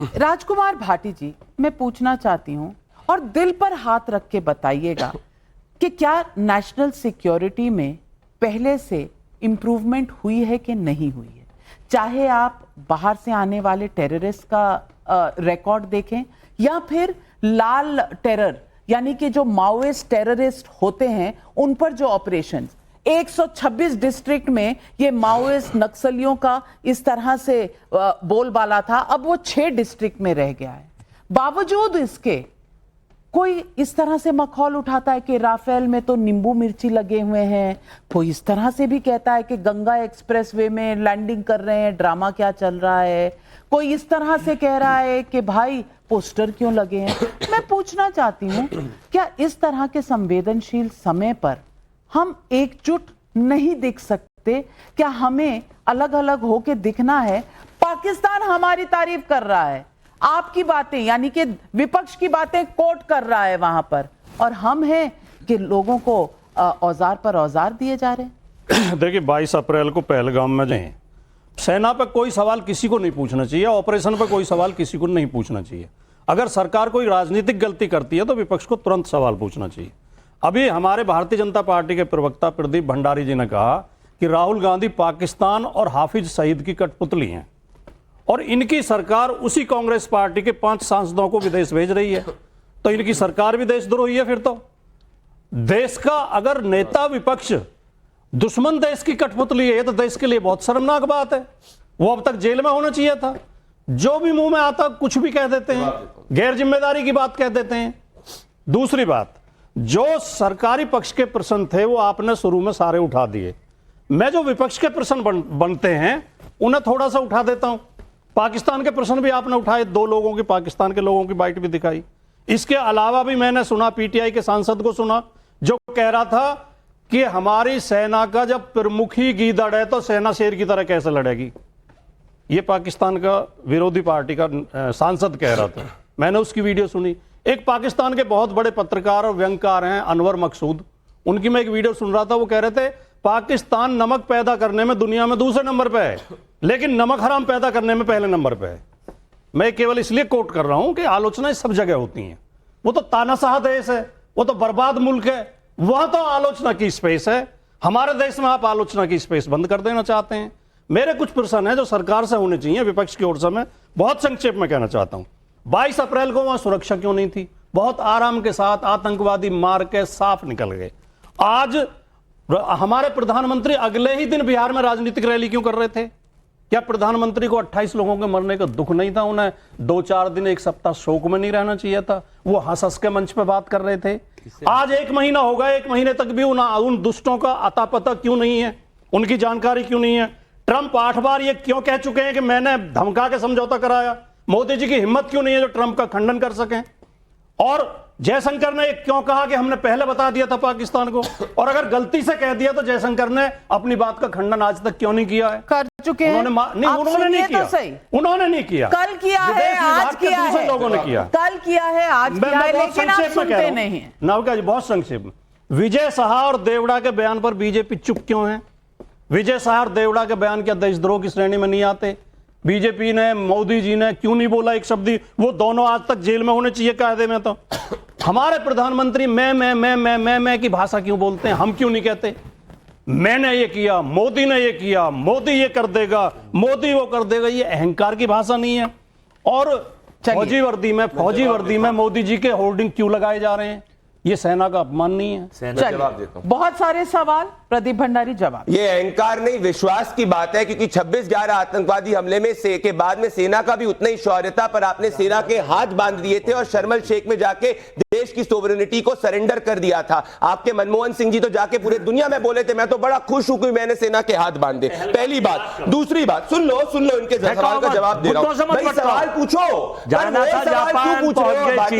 राजकुमार भाटी जी, मैं पूछना चाहती हूं और दिल पर हाथ रख के बताइएगा कि क्या नेशनल सिक्योरिटी में पहले से इंप्रूवमेंट हुई है कि नहीं हुई है? चाहे आप बाहर से आने वाले टेररिस्ट का रिकॉर्ड देखें या फिर लाल टेरर यानी कि जो माओइस्ट टेररिस्ट होते हैं उन पर जो ऑपरेशंस 126 डिस्ट्रिक्ट में ये माओइस्ट नक्सलियों का इस तरह से बोलबाला था, अब वो 6 डिस्ट्रिक्ट में रह गया है। बावजूद इसके कोई इस तरह से मखौल उठाता है कि राफेल में तो नींबू मिर्ची लगे हुए हैं, कोई इस तरह से भी कहता है कि गंगा एक्सप्रेसवे में लैंडिंग कर रहे हैं, ड्रामा क्या चल रहा है, कोई इस तरह से कह रहा है कि भाई पोस्टर क्यों लगे हैं। मैं पूछना चाहती हूँ, क्या इस तरह के संवेदनशील समय पर हम एकजुट नहीं दिख सकते? क्या हमें अलग अलग होके दिखना है? पाकिस्तान हमारी तारीफ कर रहा है, आपकी बातें यानी कि विपक्ष की बातें कोट कर रहा है वहां पर, और हम हैं कि लोगों को औजार पर औजार दिए जा रहे हैं। देखिए 22 अप्रैल को पहलगाम में जाएं, सेना पर कोई सवाल किसी को नहीं पूछना चाहिए, ऑपरेशन पर कोई सवाल किसी को नहीं पूछना चाहिए। अगर सरकार कोई राजनीतिक गलती करती है तो विपक्ष को तुरंत सवाल पूछना चाहिए। अभी हमारे भारतीय जनता पार्टी के प्रवक्ता प्रदीप भंडारी जी ने कहा कि राहुल गांधी पाकिस्तान और हाफिज सईद की कठपुतली हैं और इनकी सरकार उसी कांग्रेस पार्टी के 5 सांसदों को विदेश भेज रही है, तो इनकी सरकार भी देशद्रोही है। फिर तो देश का अगर नेता विपक्ष दुश्मन देश की कठपुतली है तो देश के लिए बहुत शर्मनाक बात है। वो अब तक जेल में होना चाहिए था। जो भी मुंह में आता कुछ भी कह देते हैं, गैर जिम्मेदारी की बात कह देते हैं। दूसरी बात, जो सरकारी पक्ष के प्रश्न थे वो आपने शुरू में सारे उठा दिए। मैं जो विपक्ष के प्रश्न बनते हैं उन्हें थोड़ा सा उठा देता हूं। पाकिस्तान के प्रश्न भी आपने उठाए, 2 लोगों की, पाकिस्तान के लोगों की बाइट भी दिखाई। इसके अलावा भी मैंने सुना, पीटीआई के सांसद को सुना जो कह रहा था कि हमारी सेना का जब प्रमुख ही गीदड़ है तो सेना शेर की तरह कैसे लड़ेगी। यह पाकिस्तान का विरोधी पार्टी का सांसद कह रहा था, मैंने उसकी वीडियो सुनी। एक पाकिस्तान के बहुत बड़े पत्रकार और व्यंगकार हैं अनवर मकसूद, उनकी मैं एक वीडियो सुन रहा था। वो कह रहे थे पाकिस्तान नमक पैदा करने में दुनिया में दूसरे नंबर पे है, लेकिन नमक हराम पैदा करने में पहले नंबर पे है। मैं केवल इसलिए कोट कर रहा हूं कि आलोचनाएं सब जगह होती हैं। वो तो तानाशाह देश है, वो तो बर्बाद मुल्क है, वहां तो आलोचना की स्पेस है। हमारे देश में आप आलोचना की स्पेस बंद कर देना चाहते हैं। मेरे कुछ प्रश्न है जो सरकार से होने चाहिए विपक्ष की ओर से। मैं बहुत संक्षेप में कहना चाहता हूं, 22 अप्रैल को वहां सुरक्षा क्यों नहीं थी? बहुत आराम के साथ आतंकवादी मार के साफ निकल गए। आज हमारे प्रधानमंत्री अगले ही दिन बिहार में राजनीतिक रैली क्यों कर रहे थे? क्या प्रधानमंत्री को 28 लोगों के मरने का दुख नहीं था? उन्हें 2-4 दिन, 1 सप्ताह शोक में नहीं रहना चाहिए था? वो हंस के मंच पे बात कर रहे थे। आज 1 महीना हो गया, 1 महीने तक भी उन दुष्टों का अता पता क्यों नहीं है? उनकी जानकारी क्यों नहीं है? ट्रंप 8 बार ये क्यों कह चुके हैं कि मैंने धमका के समझौता कराया? मोदी जी की हिम्मत क्यों नहीं है जो ट्रंप का खंडन कर सकें? और जयशंकर ने क्यों कहा कि हमने पहले बता दिया था पाकिस्तान को? और अगर गलती से कह दिया तो जयशंकर ने अपनी बात का खंडन आज तक क्यों नहीं किया है? कर चुके हैं। उन्होंने नहीं किया। उन्होंने नहीं किया। कल किया है, आज किया है, लोगों ने किया। कल किया है, आज किया है, लेकिन आप सुनते नहीं हैं। नवका जी बहुत संक्षेप में, विजय शाह और देवड़ा के बयान पर बीजेपी चुप क्यों है? विजय शाह और देवड़ा के बयान क्या देशद्रोह की श्रेणी में नहीं आते? बीजेपी ने, मोदी जी ने क्यों नहीं बोला एक शब्द? वो दोनों आज तक जेल में होने चाहिए कायदे में। तो हमारे प्रधानमंत्री मैं की भाषा क्यों बोलते हैं? हम क्यों नहीं कहते मैंने ये किया, मोदी ने ये किया, मोदी ये कर देगा, मोदी वो कर देगा? ये अहंकार की भाषा नहीं है। और फौजी वर्दी में मोदी जी के होर्डिंग क्यों लगाए जा रहे हैं? ये सेना का अपमान नहीं है? जवाब देता हूं। बहुत सारे सवाल, प्रदीप भंडारी जवाब। ये अहंकार नहीं, विश्वास की बात है, क्योंकि 26/11 आतंकवादी हमले में के बाद में सेना का भी उतना ही शौर्य था, पर आपने सेना के हाथ बांध दिए थे और शर्मल शेख में जाके देश की सोवरेनिटी को सरेंडर कर दिया था। आपके मनमोहन सिंह जी तो जाके पूरे दुनिया में बोले थे मैं तो बड़ा खुश हूं कि मैंने सेना के हाथ बांधे। पहली बात। दूसरी बात, सुन लो इनके सवाल का जवाब दे रहा हूं। भाई सवाल पूछो,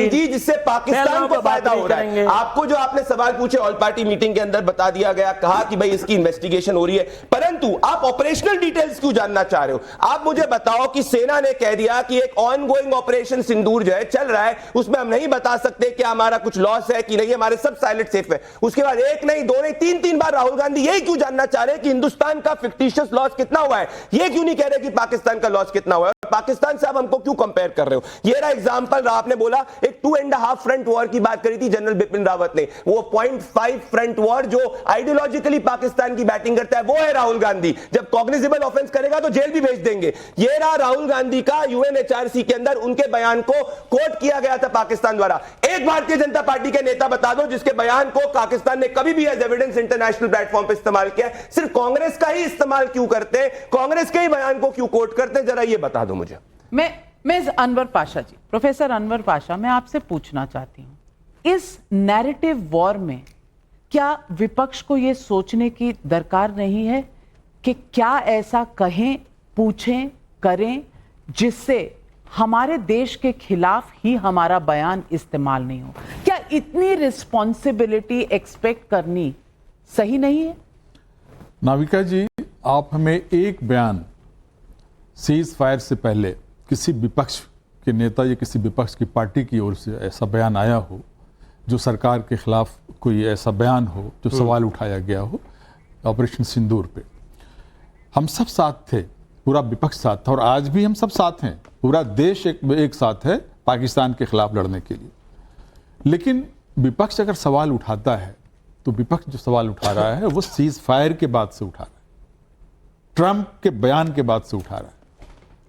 जी जिससे पाकिस्तान को फायदा हो रहा है। आपको जो आपने सवाल पूछे ऑल पार्टी मीटिंग के अंदर बता दिया गया, कहा कि भाई इसकी इन्वेस्टिगेशन हो रही है, परंतु आप ऑपरेशनल डिटेल्स क्यों जानना चाह रहे हो? आप मुझे बताओ कि सेना ने कह दिया कि एक ऑनगोइंग ऑपरेशन सिंदूर जो है चल रहा है, उसमें हम नहीं बता सकते क्या हमारा कुछ लॉस है कि नहीं, हमारे सब साइलेंट सेफ है। उसके बाद एक नहीं, दो नहीं, तीन बार राहुल गांधी यही क्यों जानना चाह रहे हैं कि हिंदुस्तान का फिक्टिशियस लॉस कितना हुआ है, ये क्यों नहीं कह रहे कि पाकिस्तान का लॉस कितना हुआ है। पाकिस्तान से आप हमको क्यों कंपेयर कर रहे हो? ये रहा एग्जांपल, आपने बोला एक 2.5 फ्रंट वॉर की बात करी थी जनरल बिपिन रावत ने, वो 0.5 फ्रंट वॉर जो आइडियोलॉजिकली पाकिस्तान की बैटिंग करता है वो है राहुल गांधी। जब कॉग्निजेबल ऑफेंस करेगा तो जेल भी भेज देंगे। ये रहा राहुल गांधी का यूएनएचआरसी के अंदर उनके बयान को कोट किया गया था पाकिस्तान द्वारा। एक भारतीय जनता पार्टी के नेता बता दो जिसके बयान को पाकिस्तान ने कभी भी एज एविडेंस इंटरनेशनल प्लेटफॉर्म पर इस्तेमाल किया। सिर्फ कांग्रेस का ही इस्तेमाल क्यों करते हैं, कांग्रेस के ही बयान को क्यों कोट करते हैं, जरा ये बता दो मुझे। मैं अनवर पाशा जी, प्रोफेसर अनवर पाशा, मैं आपसे पूछना चाहती हूं, इस नैरेटिव वॉर में क्या विपक्ष को यह सोचने की दरकार नहीं है कि क्या ऐसा कहें, पूछें, करें जिससे हमारे देश के खिलाफ ही हमारा बयान इस्तेमाल नहीं हो? क्या इतनी रिस्पॉन्सिबिलिटी एक्सपेक्ट करनी सही नहीं है? नाविका जी, आप हमें एक बयान सीज फायर से पहले किसी विपक्ष के नेता या किसी विपक्ष की पार्टी की ओर से ऐसा बयान आया हो जो सरकार के खिलाफ कोई ऐसा बयान हो जो सवाल उठाया गया हो ऑपरेशन सिंदूर पे? हम सब साथ थे, पूरा विपक्ष साथ था और आज भी हम सब साथ हैं, पूरा देश एक साथ है पाकिस्तान के खिलाफ लड़ने के लिए। लेकिन विपक्ष अगर सवाल उठाता है तो विपक्ष जो सवाल उठा रहा है वो सीज फायर के बाद से उठा रहा है, ट्रंप के बयान के बाद से उठा रहा है,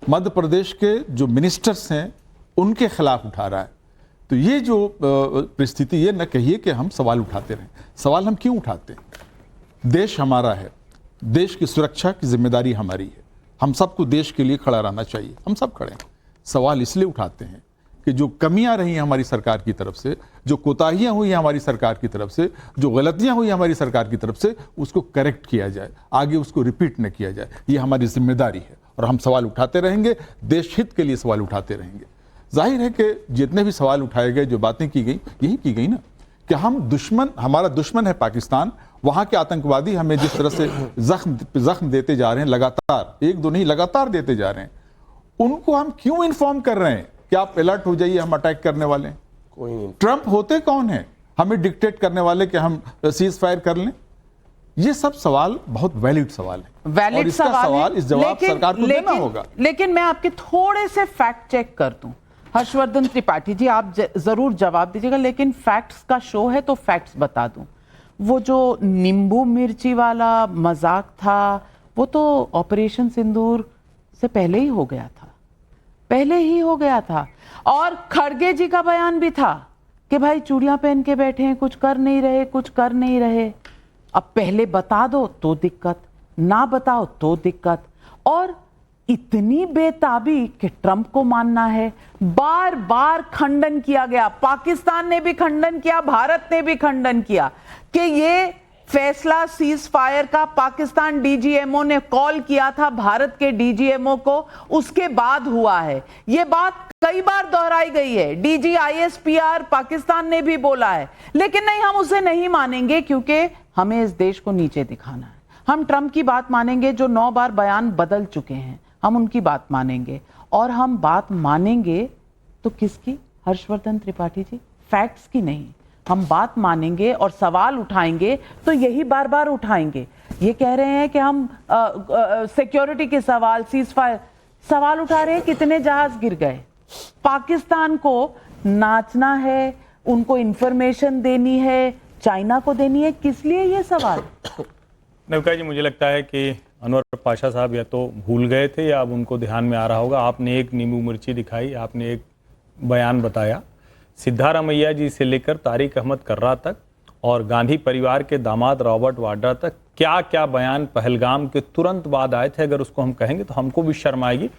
मध्य प्रदेश के जो मिनिस्टर्स हैं उनके खिलाफ उठा रहा है। तो ये जो परिस्थिति, ये न कहिए कि हम सवाल उठाते रहें। सवाल हम क्यों उठाते हैं? देश हमारा है, देश की सुरक्षा की जिम्मेदारी हमारी है, हम सबको देश के लिए खड़ा रहना चाहिए, हम सब खड़े हैं। सवाल इसलिए उठाते हैं कि जो कमियां रही हैं हमारी सरकार की तरफ से, जो कोताहियां हुई हैं हमारी सरकार की तरफ से, जो गलतियां हुई हमारी सरकार की तरफ से, उसको करेक्ट किया जाए, आगे उसको रिपीट न किया जाए। ये हमारी जिम्मेदारी है और हम सवाल उठाते रहेंगे, देश हित के लिए सवाल उठाते रहेंगे। जाहिर है कि जितने भी सवाल उठाए गए, जो बातें की गई, यही की गई ना कि हमारा दुश्मन है पाकिस्तान, वहां के आतंकवादी हमें जिस तरह से जख्म देते जा रहे हैं, लगातार, एक दो नहीं, लगातार देते जा रहे हैं, उनको हम क्यों इन्फॉर्म कर रहे हैं कि आप अलर्ट हो जाइए, हम अटैक करने वाले हैं? कोई नहीं। ट्रंप होते कौन है हमें डिक्टेट करने वाले कि हम सीज फायर कर लें? ये सब सवाल बहुत वैलिड सवाल है, वैलिड और इसका सवाल, इस जवाब सरकार को देना होगा। लेकिन मैं आपके थोड़े से फैक्ट चेक कर दूं। हर्षवर्धन त्रिपाठी जी, आप जरूर जवाब दीजिएगा, लेकिन फैक्ट्स का शो है तो फैक्ट्स बता दूं। वो जो नींबू मिर्ची वाला मजाक था वो तो ऑपरेशन सिंदूर से पहले ही हो गया था, पहले ही हो गया था। और खड़गे जी का बयान भी था कि भाई चूड़ियां पहन के बैठे हैं, कुछ कर नहीं रहे, कुछ कर नहीं रहे। अब पहले बता दो तो दिक्कत, ना बताओ तो दिक्कत। और इतनी बेताबी कि ट्रंप को मानना है, बार बार खंडन किया गया, पाकिस्तान ने भी खंडन किया, भारत ने भी खंडन किया कि ये फैसला सीज फायर का पाकिस्तान डीजीएमओ ने कॉल किया था भारत के डीजीएमओ को, उसके बाद हुआ है। ये बात कई बार दोहराई गई है, डीजी आईएसपीआर पाकिस्तान ने भी बोला है। लेकिन नहीं, हम उसे नहीं मानेंगे क्योंकि हमें इस देश को नीचे दिखाना है। हम ट्रंप की बात मानेंगे जो 9 बार बयान बदल चुके हैं, हम उनकी बात मानेंगे। और हम बात मानेंगे तो किसकी, हर्षवर्धन त्रिपाठी जी? फैक्ट्स की नहीं। हम बात मानेंगे और सवाल उठाएंगे तो यही बार बार उठाएंगे। ये कह रहे हैं कि हम सिक्योरिटी के सवाल, सीज फायर सवाल उठा रहे हैं, कितने जहाज गिर गए? पाकिस्तान को नाचना है, उनको इंफॉर्मेशन देनी है, चाइना को देनी है, किस लिए ये सवाल? नवका जी, मुझे लगता है कि अनवर पाशा साहब या तो भूल गए थे या अब उनको ध्यान में आ रहा होगा। आपने एक नींबू मिर्ची दिखाई, आपने एक बयान बताया, सिद्धारमैया जी से लेकर तारिक अहमद कर्रा तक और गांधी परिवार के दामाद रॉबर्ट वाड्रा तक क्या क्या बयान पहलगाम के तुरंत बाद आए थे, अगर उसको हम कहेंगे तो हमको भी शर्म आएगी।